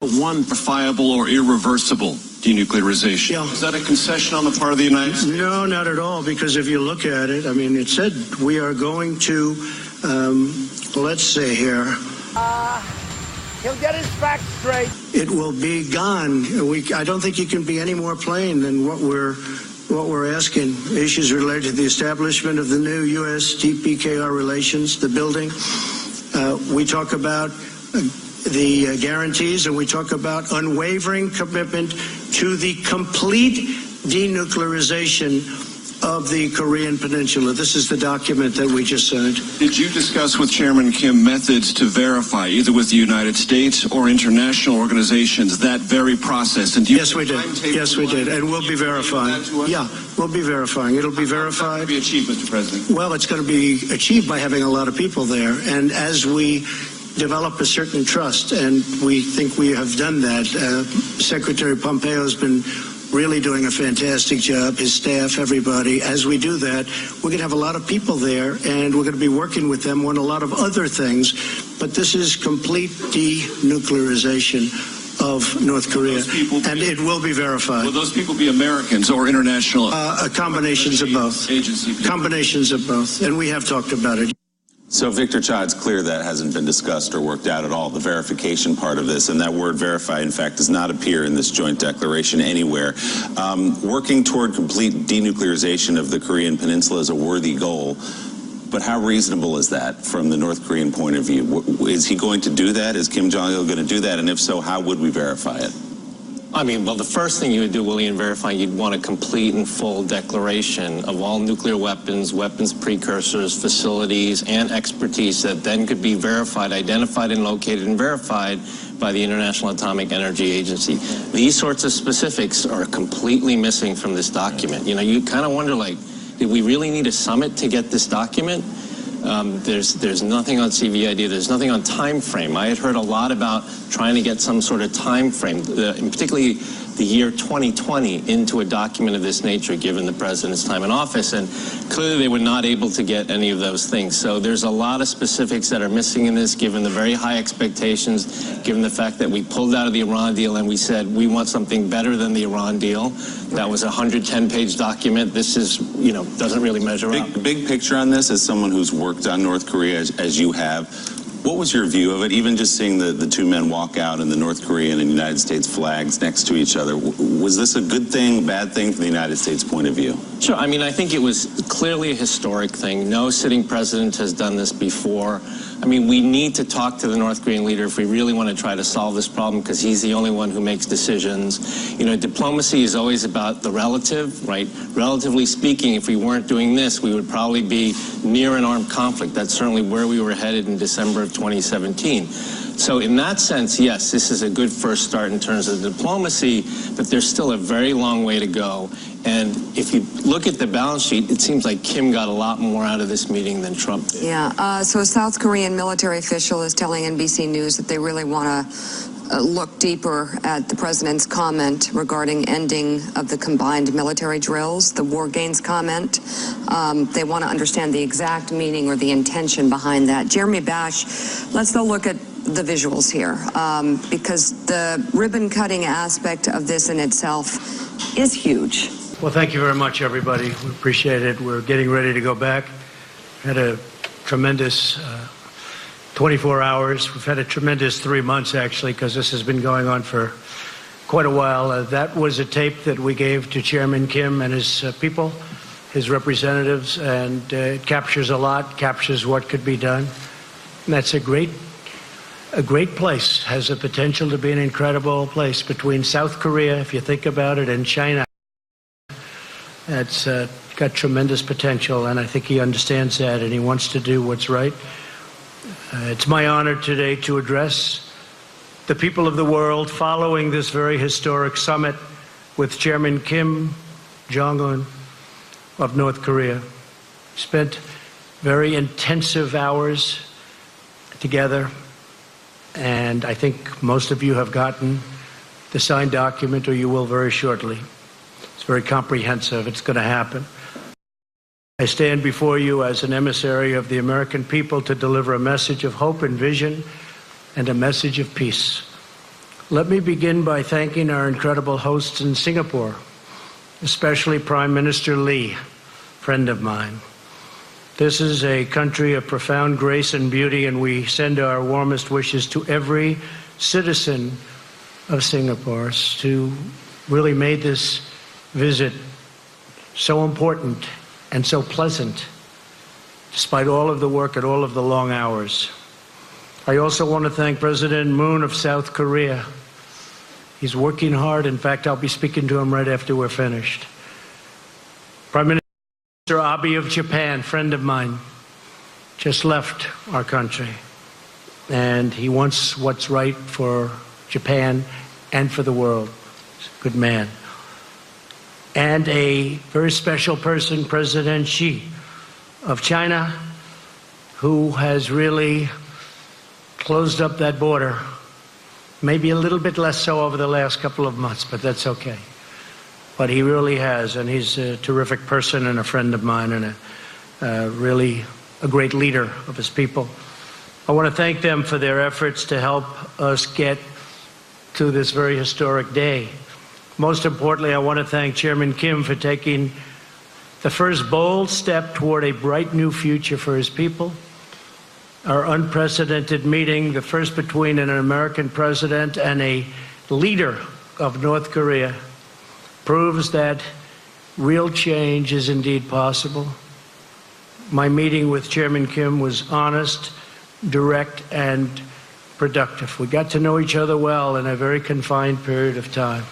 One verifiable or irreversible denuclearization. Yeah. Is that a concession on the part of the United States? No, not at all, because if you look at it, I mean, it said we are going to, let's see here. He'll get his facts straight. It will be gone. I don't think you can be any more plain than what we're asking. Issues related to the establishment of the new U.S.-DPKR relations, the building. We talk about the guarantees, and we talk about unwavering commitment to the complete denuclearization of the Korean Peninsula. This is the document that we just signed. Did you discuss with Chairman Kim methods to verify, either with the United States or international organizations, that very process? And yes, we did. Yes, we did. And we'll be verifying. Yeah, we'll be verifying. It'll be verified. How will that be achieved, Mr. President? Well, it's going to be achieved by having a lot of people there. And as we develop a certain trust, and we think we have done that, Secretary Pompeo has been really doing a fantastic job, his staff, everybody. As we do that, we're going to have a lot of people there, and we're going to be working with them on a lot of other things. But this is complete denuclearization of North Korea, and it will be verified. Will those people be Americans or international? Combinations of both. Agency. Combinations of both, and we have talked about it. So, Victor Cha, it's clear that hasn't been discussed or worked out at all, the verification part of this, and that word verify, in fact, does not appear in this joint declaration anywhere. Working toward complete denuclearization of the Korean Peninsula is a worthy goal, but how reasonable is that from the North Korean point of view? Is he going to do that? Is Kim Jong-il going to do that? And if so, how would we verify it? I mean, well, the first thing you would do, Willie, in verifying, you'd want a complete and full declaration of all nuclear weapons, weapons precursors, facilities, and expertise that then could be verified, identified, and located and verified by the International Atomic Energy Agency. These sorts of specifics are completely missing from this document. You know, you kind of wonder, like, did we really need a summit to get this document? There's nothing on CVID. There's nothing on time frame. I had heard a lot about trying to get some sort of time frame, and particularly the year 2020, into a document of this nature, given the president's time in office. And clearly, they were not able to get any of those things. So there's a lot of specifics that are missing in this, given the very high expectations, given the fact that we pulled out of the Iran deal and we said we want something better than the Iran deal. That was a 110-page document. This is, you know, doesn't really measure up. Big picture on this, as someone who's worked on North Korea as you have, what was your view of it? Even just seeing the two men walk out and the North Korean and United States flags next to each other, was this a good thing, bad thing from the United States point of view? Sure. I mean, I think it was clearly a historic thing. No sitting president has done this before. I mean, we need to talk to the North Korean leader if we really want to try to solve this problem, because he's the only one who makes decisions. You know, diplomacy is always about the relative, right? Relatively speaking, if we weren't doing this, we would probably be near an armed conflict. That's certainly where we were headed in December of 2017. So in that sense, yes, this is a good first start in terms of diplomacy, but there's still a very long way to go. And if you look at the balance sheet, it seems like Kim got a lot more out of this meeting than Trump did. Yeah, so a South Korean military official is telling NBC News that they really want to look deeper at the president's comment regarding ending of the combined military drills, the war gains comment. They want to understand the exact meaning or the intention behind that. Jeremy Bash, let's go look at the visuals here, because the ribbon-cutting aspect of this in itself is huge. Well, thank you very much, everybody. We appreciate it. We're getting ready to go back. Had a tremendous 24 hours. We've had a tremendous 3 months, actually, because this has been going on for quite a while. That was a tape that we gave to Chairman Kim and his people, his representatives, and it captures a lot, captures what could be done. And that's a great place, has the potential to be an incredible place between South Korea, if you think about it, and China. It's got tremendous potential, and I think he understands that, and he wants to do what's right. It's my honor today to address the people of the world following this very historic summit with Chairman Kim Jong-un of North Korea. Spent very intensive hours together, and I think most of you have gotten the signed document, or you will very shortly. It's very comprehensive. It's going to happen. I stand before you as an emissary of the American people to deliver a message of hope and vision and a message of peace. Let me begin by thanking our incredible hosts in Singapore, especially Prime Minister Lee, friend of mine. This is a country of profound grace and beauty, and we send our warmest wishes to every citizen of Singapore who really made this visit so important and so pleasant, despite all of the work and all of the long hours. I also want to thank President Moon of South Korea. He's working hard. In fact, I'll be speaking to him right after we're finished. Prime Minister Abe of Japan, friend of mine, just left our country. And he wants what's right for Japan and for the world. He's a good man. And a very special person, President Xi of China, who has really closed up that border. Maybe a little bit less so over the last couple of months, but that's okay. But he really has, and he's a terrific person and a friend of mine and really a great leader of his people. I want to thank them for their efforts to help us get to this very historic day. Most importantly, I want to thank Chairman Kim for taking the first bold step toward a bright new future for his people. Our unprecedented meeting, the first between an American president and a leader of North Korea, proves that real change is indeed possible. My meeting with Chairman Kim was honest, direct, and productive. We got to know each other well in a very confined period of time,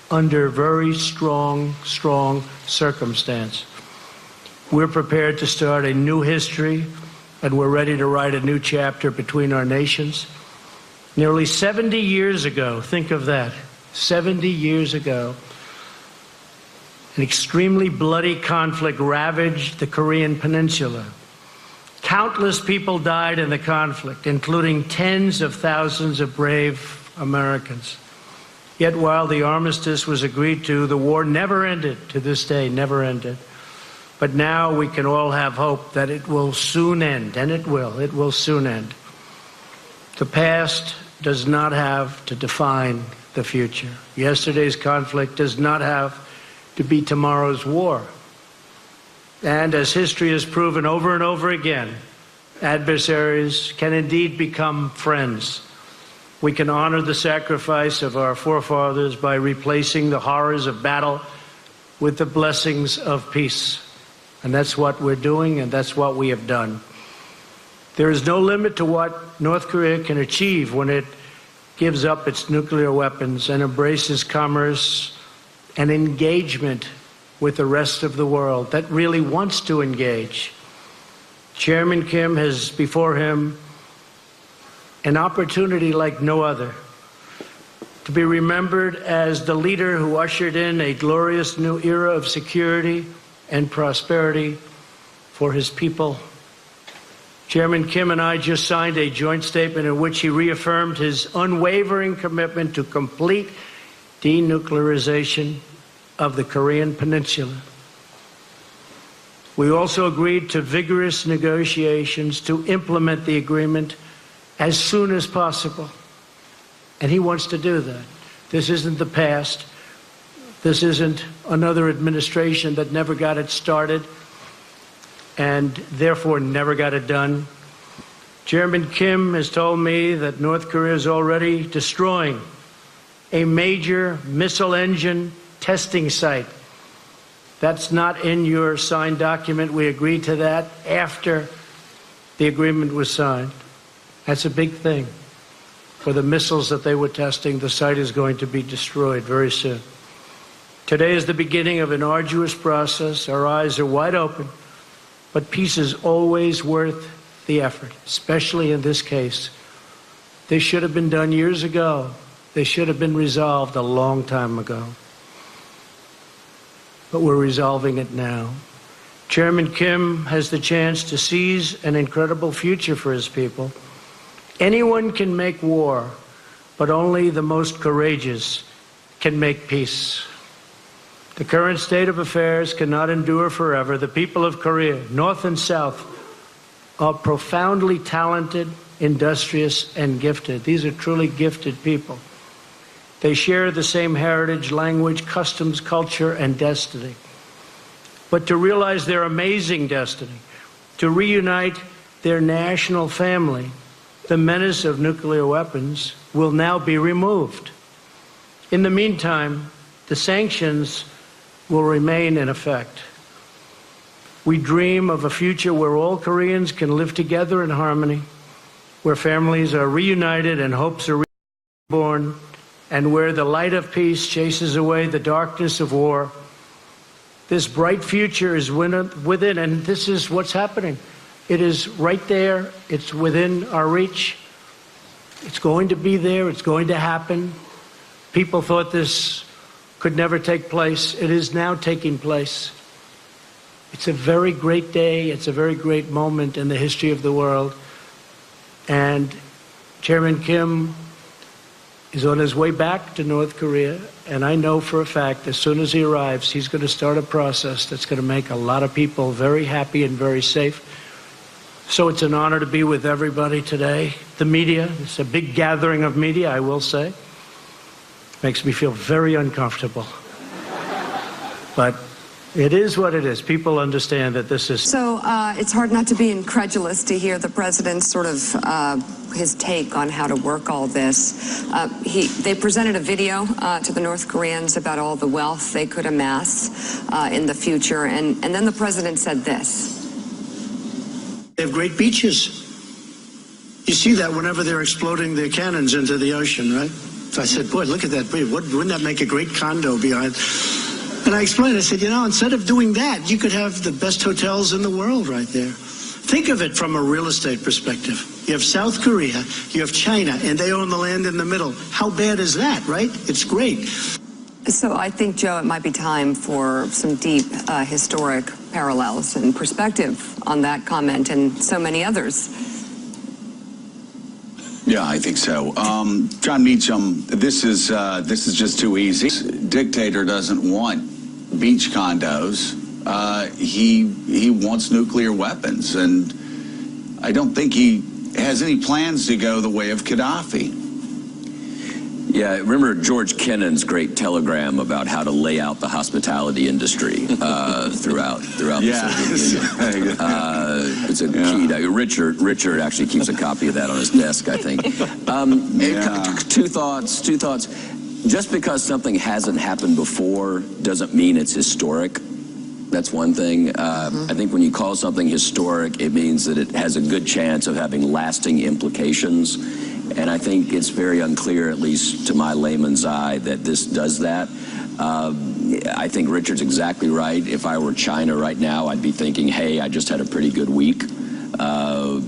under very strong circumstance. We're prepared to start a new history, and we're ready to write a new chapter between our nations. Nearly 70 years ago, think of that, 70 years ago, an extremely bloody conflict ravaged the Korean Peninsula. Countless people died in the conflict, including tens of thousands of brave Americans. Yet while the armistice was agreed to, the war never ended, to this day, never ended. But now we can all have hope that it will soon end, and it will soon end. The past does not have to define the future. Yesterday's conflict does not have to be tomorrow's war. And as history has proven over and over again, adversaries can indeed become friends. We can honor the sacrifice of our forefathers by replacing the horrors of battle with the blessings of peace. And that's what we're doing, and that's what we have done. There is no limit to what North Korea can achieve when it gives up its nuclear weapons and embraces commerce and engagement with the rest of the world that really wants to engage. Chairman Kim has before him an opportunity like no other to be remembered as the leader who ushered in a glorious new era of security and prosperity for his people. Chairman Kim and I just signed a joint statement in which he reaffirmed his unwavering commitment to complete denuclearization of the Korean Peninsula. We also agreed to vigorous negotiations to implement the agreement as soon as possible. And he wants to do that. This isn't the past. This isn't another administration that never got it started and therefore never got it done. Chairman Kim has told me that North Korea is already destroying a major missile engine testing site. That's not in your signed document. We agreed to that after the agreement was signed. That's a big thing. For the missiles that they were testing, the site is going to be destroyed very soon. Today is the beginning of an arduous process. Our eyes are wide open, but peace is always worth the effort, especially in this case. This should have been done years ago. They should have been resolved a long time ago. But we're resolving it now. Chairman Kim has the chance to seize an incredible future for his people. Anyone can make war, but only the most courageous can make peace. The current state of affairs cannot endure forever. The people of Korea, North and South, are profoundly talented, industrious, and gifted. These are truly gifted people. They share the same heritage, language, customs, culture, and destiny. But to realize their amazing destiny, to reunite their national family, the menace of nuclear weapons will now be removed. In the meantime, the sanctions will remain in effect. We dream of a future where all Koreans can live together in harmony, where families are reunited and hopes are reborn, and where the light of peace chases away the darkness of war. This bright future is within, and this is what's happening. It is right there. It's within our reach. It's going to be there. It's going to happen. People thought this could never take place. It is now taking place. It's a very great day. It's a very great moment in the history of the world. And Chairman Kim is on his way back to North Korea. And I know for a fact, as soon as he arrives, he's going to start a process that's going to make a lot of people very happy and very safe. So it's an honor to be with everybody today. The media, it's a big gathering of media, I will say. Makes me feel very uncomfortable. But it is what it is. People understand that this is... So it's hard not to be incredulous to hear the president's sort of his take on how to work all this. They presented a video to the North Koreans about all the wealth they could amass in the future. And then the president said this. They have great beaches. You see that whenever they're exploding their cannons into the ocean, right? So I said, boy, look at that bridge. Wouldn't that make a great condo behind? And I explained, I said, you know, instead of doing that, you could have the best hotels in the world right there. Think of it from a real estate perspective. You have South Korea, you have China, and they own the land in the middle. How bad is that, right? It's great. So I think, Joe, it might be time for some deep historic parallels and perspective on that comment and so many others. Yeah, I think so. John Meacham, this is just too easy. Dictator doesn't want beach condos. He wants nuclear weapons, and I don't think he has any plans to go the way of Gaddafi. Yeah, remember George Kennan's great telegram about how to lay out the hospitality industry throughout the Soviet Union. It's a key. Richard actually keeps a copy of that on his desk, I think. Two thoughts. Just because something hasn't happened before doesn't mean it's historic. That's one thing. I think when you call something historic, it means that it has a good chance of having lasting implications. And I think it's very unclear, at least to my layman's eye, that this does that. I think Richard's exactly right. If I were China right now, I'd be thinking, hey, I just had a pretty good week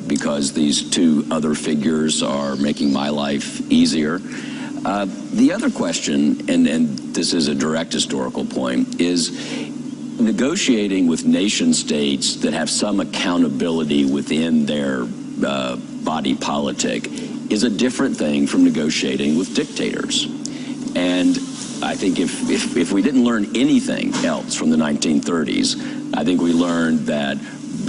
because these two other figures are making my life easier. The other question, and this is a direct historical point, is negotiating with nation states that have some accountability within their body politic is a different thing from negotiating with dictators. And I think if we didn't learn anything else from the 1930s, I think we learned that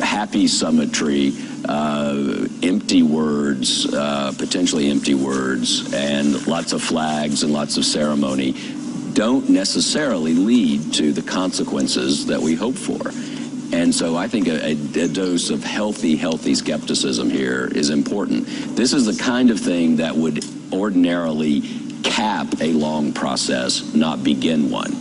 happy symmetry, empty words, potentially empty words, and lots of flags and lots of ceremony don't necessarily lead to the consequences that we hope for. And so I think a dose of healthy skepticism here is important. This is the kind of thing that would ordinarily cap a long process, not begin one.